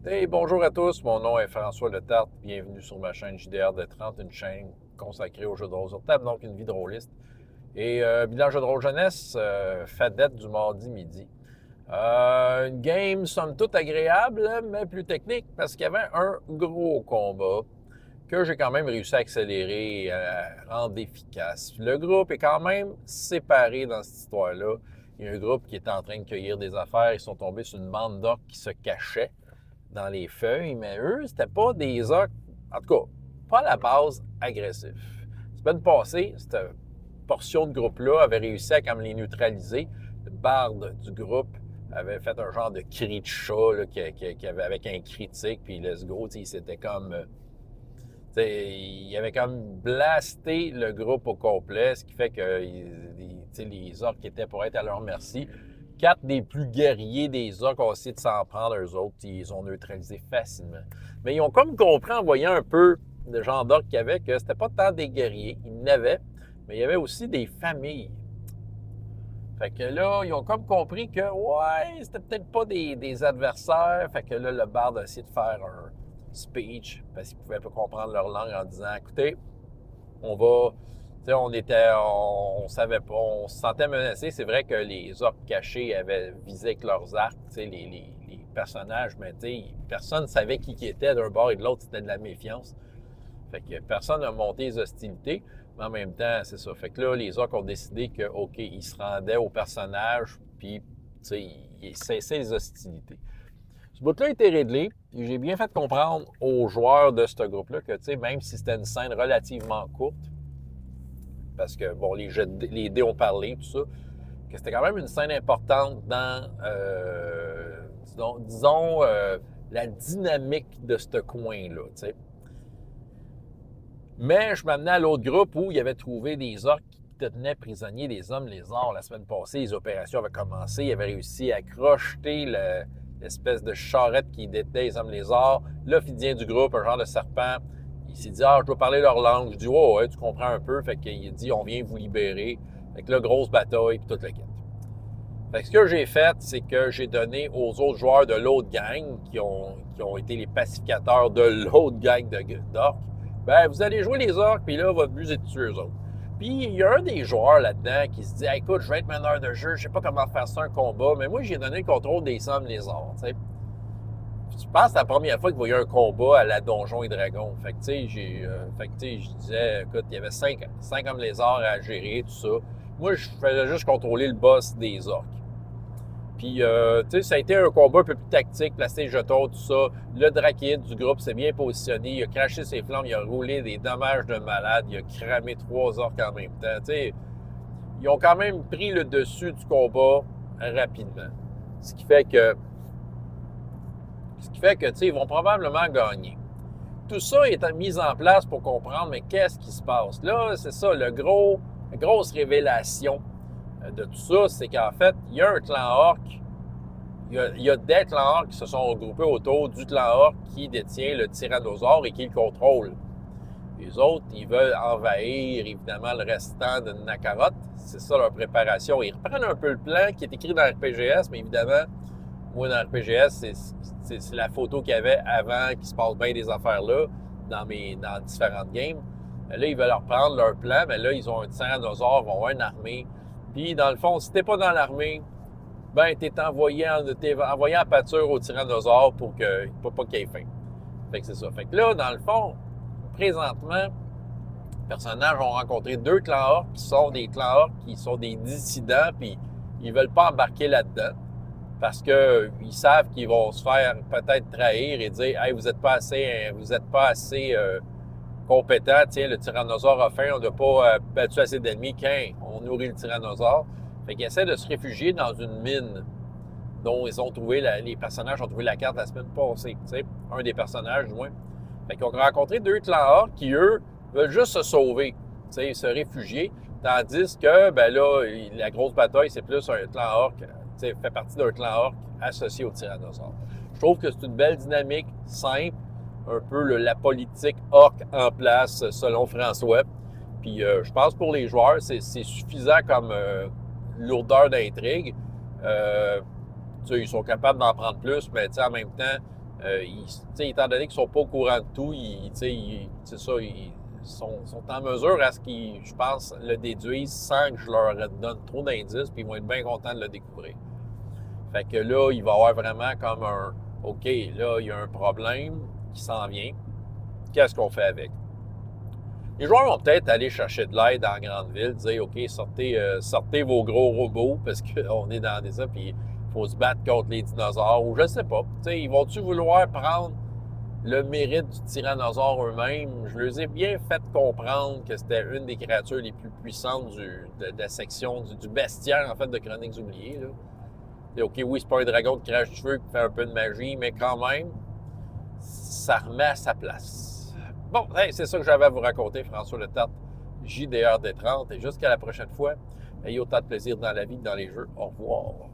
Hey, bonjour à tous, mon nom est François Letarte. Bienvenue sur ma chaîne JDR de 30, une chaîne consacrée aux jeux de rôle sur table, donc une vie de rôliste. Et bilan jeu de rôle jeunesse, fadette du mardi midi. Une game somme toute agréable, mais plus technique parce qu'il y avait un gros combat que j'ai quand même réussi à accélérer et à rendre efficace. Le groupe est quand même séparé dans cette histoire-là. Il y a un groupe qui est en train de cueillir des affaires. Ils sont tombés sur une bande d'orques qui se cachait dans les feuilles, mais eux, c'était pas des orques, en tout cas, pas à la base agressifs. Semaine passée, cette portion de groupe-là avait réussi à comme les neutraliser. Le barde du groupe avait fait un genre de cri de chat là, qui avait avec un critique, puis let's go, c'était comme. Il avait comme blasté le groupe au complet, ce qui fait que les orques étaient pour être à leur merci. Quatre des plus guerriers des orques ont essayé de s'en prendre eux autres. Ils ont neutralisé facilement. Mais ils ont comme compris en voyant un peu le genre d'orques qu'il y avait que c'était pas tant des guerriers. Il y en avait, mais il y avait aussi des familles. Fait que là, ils ont comme compris que, ouais, c'était peut-être pas des adversaires. Fait que là, le barde a essayé de faire un speech parce qu'ils pouvaient pas comprendre leur langue en disant, écoutez, on va, tu sais, on savait pas, on se sentait menacé. C'est vrai que les orques cachés avaient visé avec leurs arcs, tu sais, les personnages, mais tu sais, personne ne savait qui était d'un bord et de l'autre, c'était de la méfiance. Fait que personne n'a monté les hostilités, mais en même temps, c'est ça. Fait que là, les orques ont décidé que, OK, ils se rendaient au personnage, puis, tu sais, ils cessaient les hostilités. Ce bout-là a été réglé, et j'ai bien fait comprendre aux joueurs de ce groupe-là que, tu sais, même si c'était une scène relativement courte, parce que, bon, les dés ont parlé, tout ça, que c'était quand même une scène importante dans, disons la dynamique de ce coin-là, tu sais. Mais je m'amenais à l'autre groupe où il avait trouvé des orques qui tenaient prisonniers des hommes lézards. La semaine passée, les opérations avaient commencé. Ils avaient réussi à crocheter l'espèce de charrette qui détenait les hommes lézards. L'ophidien du groupe, un genre de serpent, il s'est dit « Ah, je dois parler leur langue. » Je dis « Oh, ouais, tu comprends un peu. » Fait qu'il a dit « On vient vous libérer. » Fait que là, grosse bataille, puis toute la quête. Fait que ce que j'ai fait, c'est que j'ai donné aux autres joueurs de l'autre gang, qui ont été les pacificateurs de l'autre gang d'orques, ben, vous allez jouer les orques, puis là, votre but, c'est de tuer eux autres. Puis, il y a un des joueurs là-dedans qui se dit hey, écoute, je vais être meneur de jeu, je sais pas comment faire ça un combat, mais moi, j'ai donné le contrôle des hommes lézards, tu sais. Je pense que c'est la première fois qu'il voyait un combat à la Donjons et Dragons. Fait que, tu sais, je disais, écoute, il y avait cinq hommes lézards à gérer, tout ça. Moi, je faisais juste contrôler le boss des orques. Puis, tu sais, ça a été un combat un peu plus tactique, placer les jetons, tout ça. Le Drakid du groupe s'est bien positionné. Il a craché ses flammes, il a roulé des dommages de malade. Il a cramé 3 orques en même temps. Tu sais, ils ont quand même pris le dessus du combat rapidement. Ce qui fait que, tu sais, ils vont probablement gagner. Tout ça est mis en place pour comprendre, mais qu'est-ce qui se passe? Là, c'est ça, la grosse révélation de tout ça, c'est qu'en fait, il y a un clan orc, il y a des clans orcs qui se sont regroupés autour du clan orc qui détient le tyrannosaure et qui le contrôle. Les autres, ils veulent envahir évidemment le restant de Nakaroth. C'est ça leur préparation. Ils reprennent un peu le plan qui est écrit dans RPGS, mais évidemment, moi dans RPGS, c'est la photo qu'il y avait avant qu'il se passe bien des affaires là, dans différentes games. Là, ils veulent reprendre leur plan, mais là, ils ont un tyrannosaure, ils vont avoir une armée. Puis, dans le fond, si t'es pas dans l'armée, ben, t'es envoyé en pâture au tyrannosaure pour pas qu'il ait faim. Fait que c'est ça. Fait que là, dans le fond, présentement, les personnages ont rencontré 2 clans orcs qui sont des clans orcs qui sont des dissidents, puis ils veulent pas embarquer là-dedans parce qu'ils savent qu'ils vont se faire peut-être trahir et dire hey, vous êtes pas assez compétent, tiens, le tyrannosaure a faim, on n'a pas battu assez d'ennemis, on nourrit le tyrannosaure. Fait qu'ils essaient de se réfugier dans une mine dont les personnages ont trouvé la carte la semaine passée. Tu sais, un des personnages, du moins. Fait qu'ils ont rencontré 2 clans orcs qui, eux, veulent juste se sauver, tu sais, se réfugier. Tandis que, ben là, la grosse bataille, c'est plus un clan orc, tu sais, fait partie d'un clan orc associé au tyrannosaure. Je trouve que c'est une belle dynamique, simple, un peu la politique orc en place, selon François. Puis je pense pour les joueurs, c'est suffisant comme lourdeur d'intrigue. Ils sont capables d'en prendre plus, mais en même temps, Étant donné qu'ils ne sont pas au courant de tout, c'est ça, ils sont en mesure à ce qu'ils, je pense, le déduisent sans que je leur donne trop d'indices, puis ils vont être bien contents de le découvrir. Fait que là, il va y avoir vraiment comme un OK, là, il y a un problème qui s'en vient. Qu'est-ce qu'on fait avec? Les joueurs vont peut-être aller chercher de l'aide en grande ville, dire OK, sortez vos gros robots parce qu'on est dans des ça, puis il faut se battre contre les dinosaures, ou je sais pas. T'sais, ils vont-tu vouloir prendre le mérite du tyrannosaure eux-mêmes? Je leur ai bien fait comprendre que c'était une des créatures les plus puissantes de la section du bestiaire, en fait, de Chroniques oubliées. Là. Et OK, oui, c'est pas un dragon de crache du feu qui fait un peu de magie, mais quand même, ça remet à sa place. Bon, hey, c'est ça que j'avais à vous raconter, François Letarte, JDR des 30, et jusqu'à la prochaine fois, ayez autant de plaisir dans la vie que dans les jeux. Au revoir.